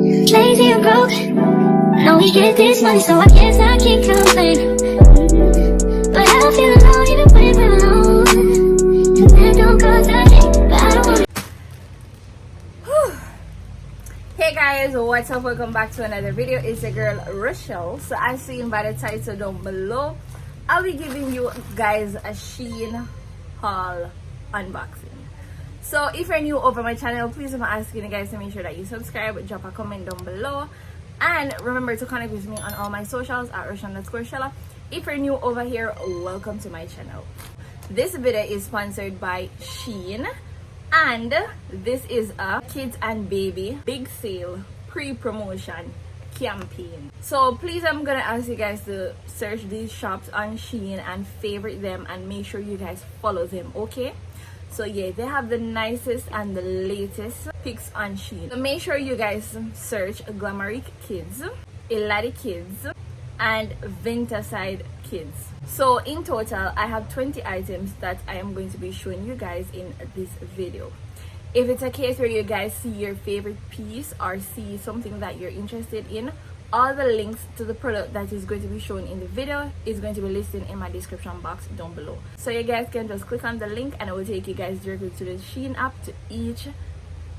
Lazy and broke. Know we get this money, so I guess I can't complain. But I don't feel alone even when we're alone. And that don't cause I hate, but I don't want. Hey guys, what's up? Welcome back to another video. It's your girl Rochelle. So as seen by the title down below, I'll be giving you guys a SHEIN haul unboxing. So if you're new over my channel, please I'm asking you guys to make sure that you subscribe, drop a comment down below, and remember to connect with me on all my socials at Rochelle_Shella. If you're new over here, welcome to my channel. This video is sponsored by SHEIN, and this is a kids and baby big sale pre-promotion campaign. So please, I'm gonna ask you guys to search these shops on SHEIN and favorite them and make sure you guys follow them, okay? So yeah, they have the nicest and the latest picks on SHEIN. So make sure you guys search Glamorique Kids, Elladie Kids, and Vintaside Kids. So in total, I have 20 items that I am going to be showing you guys in this video. If it's a case where you guys see your favorite piece or see something that you're interested in, all the links to the product that is going to be shown in the video is going to be listed in my description box down below. So you guys can just click on the link and it will take you guys directly to the SHEIN app to each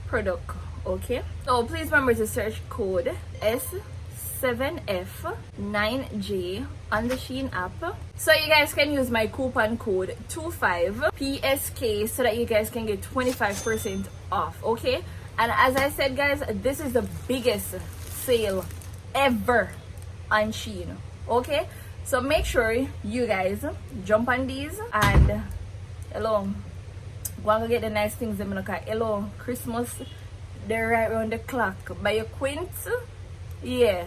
product, okay? So please remember to search code S7F9J on the SHEIN app. So you guys can use my coupon code 25PSK so that you guys can get 25% off, okay? And as I said guys, this is the biggest sale ever on SHEIN, okay? So make sure you guys jump on these and hello, go and get the nice things. I'm look at hello, Christmas, they're right around the clock. Buy your quints, yeah,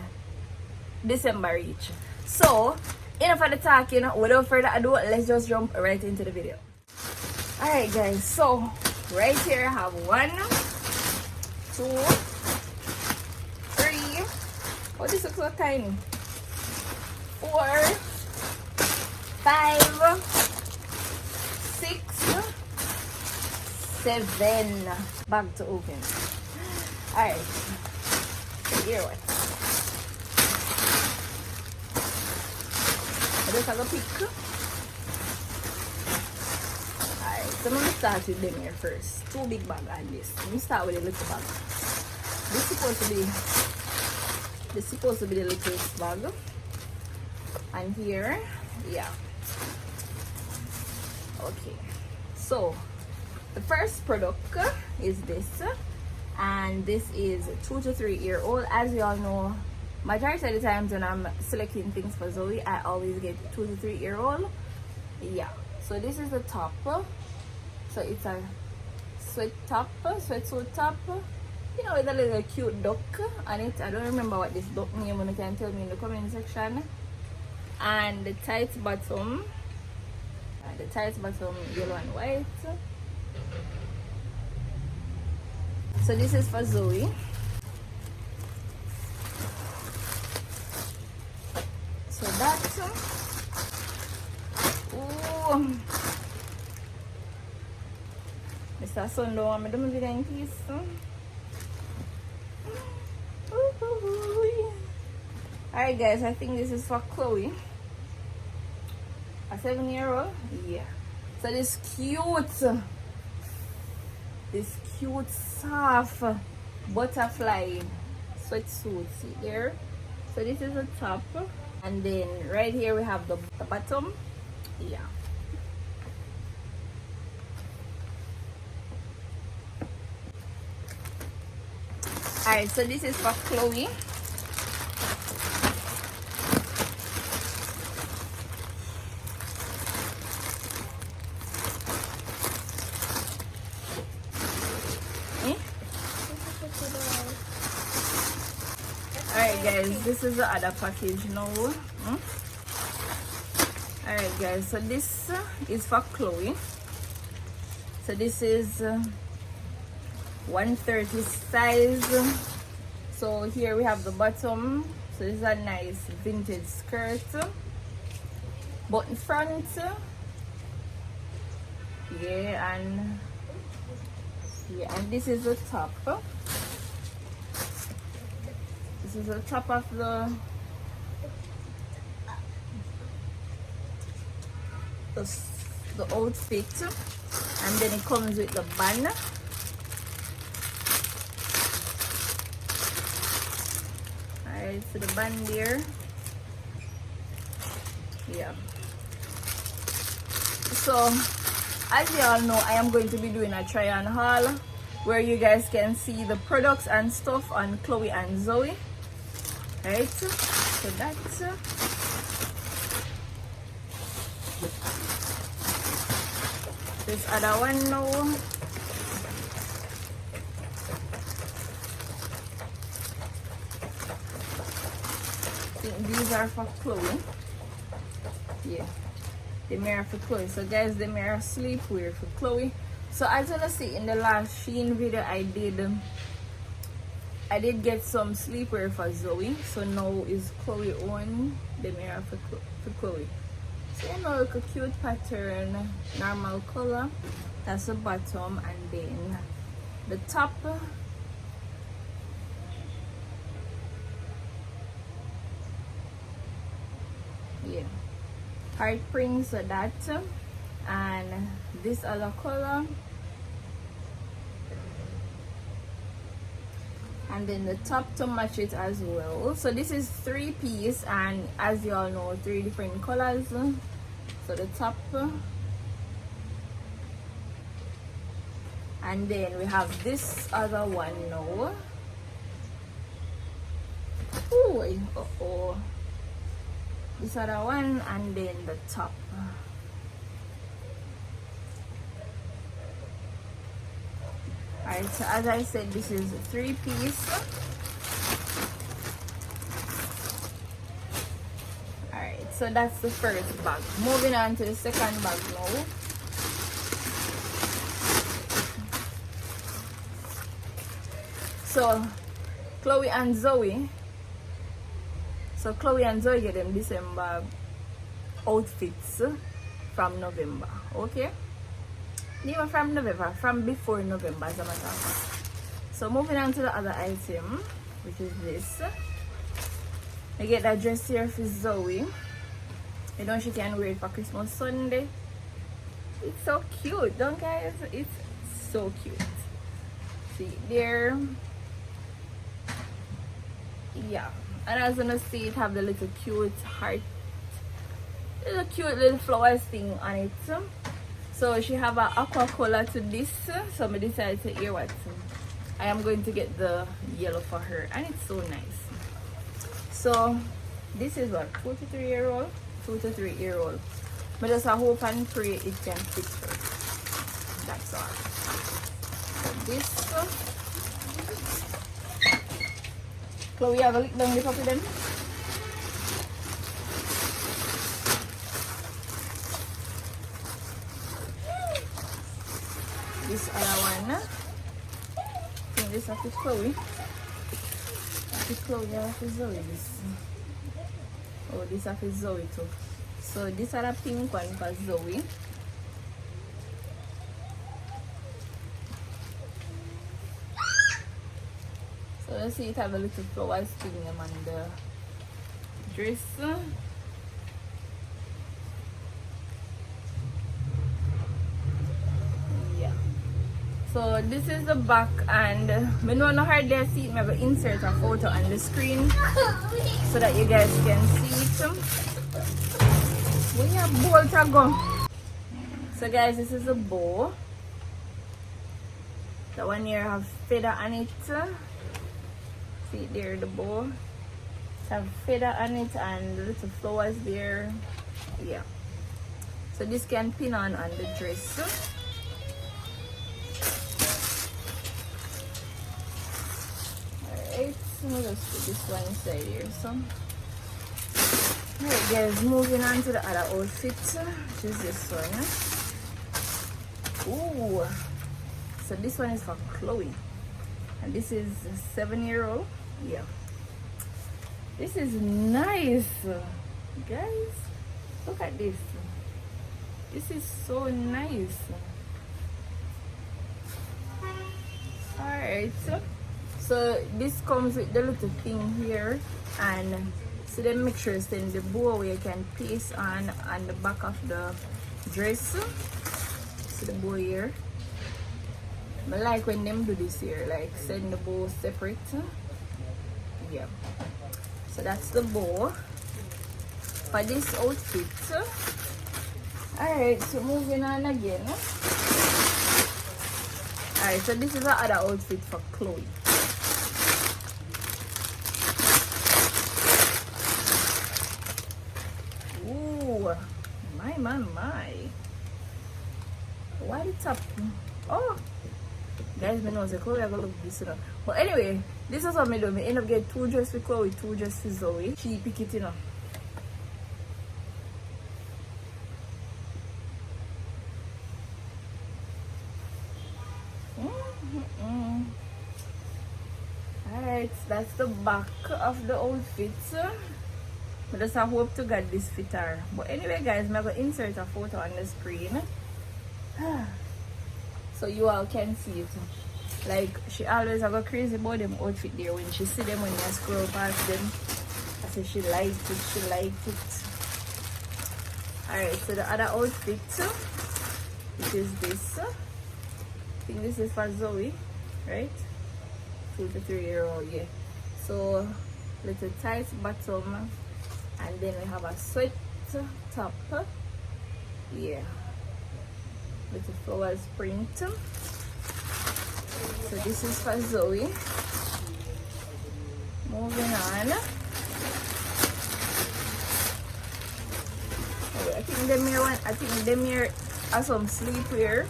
December reach. So enough of the talking, without further ado, let's just jump right into the video. Alright guys, so right here I have 1, 2, 3. Oh, this looks so tiny. 4, 5, 6, 7. Bag to open. Alright. Here what? I just have a pick. Alright, so I'm gonna start with them here first. 2 big bags and this. Let me start with a little bag. This is supposed to be the littlest bag. And here, yeah. Okay. So the first product is this. And this is 2 to 3 year old. As you all know, majority of the times when I'm selecting things for Zoe, I always get 2 to 3 year old. Yeah. So this is the top. So it's a sweatsuit top. You know, with a little cute duck on it. I don't remember what this duck name, you can tell me in the comment section. And the tight bottom. Yellow and white. So this is for Zoe. So that's ooh, Mr. Son don't want me to do it in peace. Alright guys, I think this is for Chloe, a 7-year-old. Yeah. So this cute soft butterfly sweatsuit, see here. So this is the top, and then right here we have the bottom. Yeah. Alright, so this is for Chloe. Alright guys, this is the other package now. Alright guys, so this is for Chloe. So this is 130 size. So here we have the bottom. So this is a nice vintage skirt. Button front. Yeah, and this is the top. This is the top of the outfit, and then it comes with the band. Alright, so the band there. Yeah. So as you all know, I am going to be doing a try on haul where you guys can see the products and stuff on Chloe and Zoe. Right, so that's this other one now. I think these are for Chloe. Yeah, the mirror for Chloe. So guys, the mirror sleepwear for Chloe. So as you can see in the last SHEIN video I did get some sleepwear for Zoe. So now is Chloe on the mirror for Chloe. So you know, like a cute pattern, normal color. That's the bottom, and then the top. Yeah, heart prints, so that, and this other color, and then the top to match it as well. So this is 3-piece, and as you all know, 3 different colors. So the top, and then we have this other one now. This other one, and then the top. Alright, so as I said, this is 3-piece. Alright, so that's the first bag. Moving on to the second bag now. So Chloe and Zoe. So Chloe and Zoe get them December outfits from November, okay? Even from November, from before November as a matter of fact. So moving on to the other item, which is this. I get that dress here for Zoe. You know, she can wear it for Christmas Sunday. It's so cute, don't guys? It's so cute. See there. Yeah. And as you can see, it have the little cute heart, little cute little flowers thing on it. So she have an aqua color to this. So I decided to hear what I am going to get the yellow for her, and it's so nice. So this is what 2 to 3 year old, 2 to 3 year old. But just I hope and pray it can fit her. That's all. So this. Chloe, have a lick down the puppy then. This other one. I think this is for Chloe. For Chloe, I for Zoe. This. Oh, this is for Zoe too. So this is a pink one for Zoe. So let's see, it have a little flowers thing on the dress. Yeah. So this is the back, and I know no hardly see it. I'm going to insert a photo on the screen so that you guys can see it. Where your bowl to go? So guys, this is a bow. The one here have feather on it. See there, the bow. It have feather on it and little flowers there. Yeah. So this can pin on the dress. Alright, so let's put this one inside here. So alright guys, moving on to the other outfit, which is this one. Ooh. So this one is for Chloe. And this is a 7-year-old. Yeah. This is nice. Guys, look at this. This is so nice. Alright. So this comes with the little thing here, and so then make sure send the bow where you can paste on the back of the dress. So the bow here. I like when them do this here, like send the bow separate. Yeah. So that's the bow for this outfit. Alright, so moving on again. Alright, so this is the other outfit for Chloe. Ooh, my. Why the top? Oh, guys, me know say Chloe I gonna look this up. But anyway, this is what me do. Me end up get 2 dresses for Chloe, 2 dresses for Zoe. She pick it, you know. Alright, that's the back of the outfit. I just hope to get this fit her. But anyway, guys, I'm going to insert a photo on the screen so you all can see it. Like, she always have a crazy about them outfit there. When she see them, when I scroll past them, I say she liked it. Alright, so the other outfit, which is this. I think this is for Zoe, right? 2 to 3-year-old, yeah. So little tight bottom, and then we have a sweat top, yeah, little flowers print. So this is for Zoe. Moving on. Oh, I think them here are some sleepwear.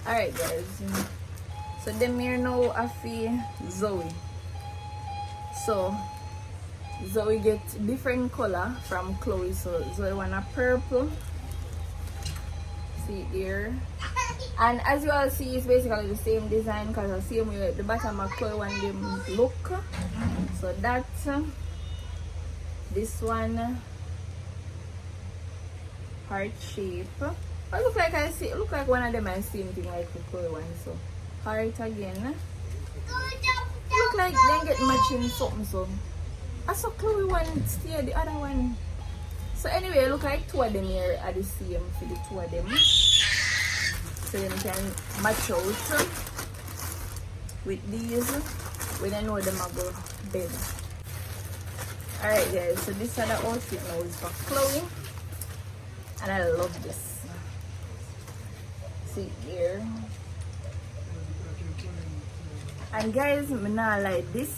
Alright, guys, so them here now are for Zoe. So Zoe get different color from Chloe. So Zoe want a purple, see here, and as you all see, it's basically the same design because the same way the bottom of Chloe want them look. So that's this one, heart shape. I look like look like one of them I same thing like the Chloe one. So heart again. Look like they get matching something. So I saw Chloe one stay the other one. So anyway, look like 2 of them here are the same for the 2 of them. So then you can match out with these when I know them are go bed. Alright, guys, so this other outfit now is for Chloe, and I love this. See here, and guys, me not like this.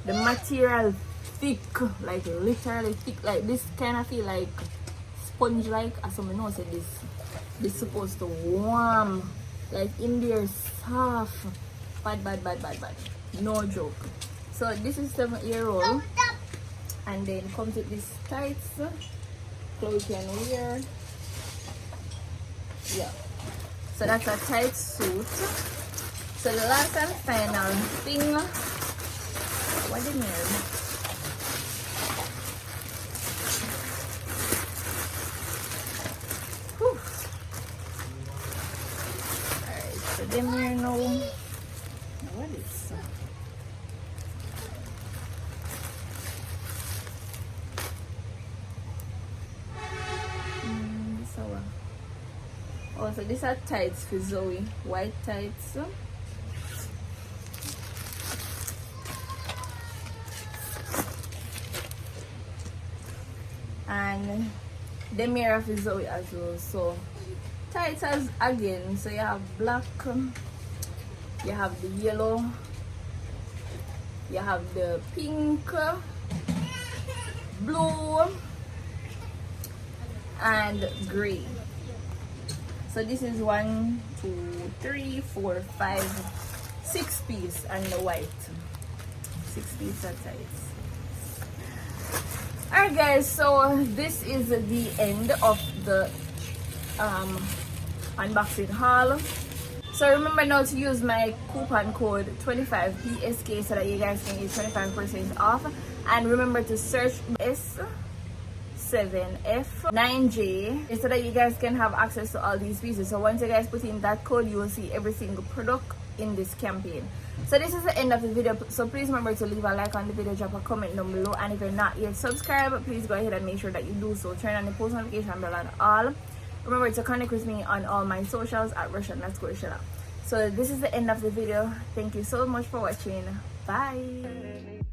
The material thick, like literally thick, like this kind of feel like sponge like. As I know, say this supposed to warm, like in there soft. Bad, no joke. So this is 7-year-old, and then comes with this tights. Chloe can wear. Yeah. So that's a tight suit. So the last and final thing, what do you mean? Alright, so them here now, what is oh, so these are tights for Zoe, white tights. And the mirror for Zoe as well. So tights as again. So you have black, you have the yellow, you have the pink, blue, and gray. So this is 1, 2, 3, 4, 5, 6 piece, and the white 6 piece of tights. Alright guys, so this is the end of the unboxing haul. So remember now to use my coupon code 25PSK so that you guys can get 25% off. And remember to search 7F9J so that you guys can have access to all these pieces. So once you guys put in that code, you will see every single product in this campaign. So this is the end of the video, so please remember to leave a like on the video, drop a comment down below, and if you're not yet subscribed, please go ahead and make sure that you do so. Turn on the post notification bell and all. Remember to connect with me on all my socials at Russian_Sheila. So this is the end of the video. Thank you so much for watching. Bye.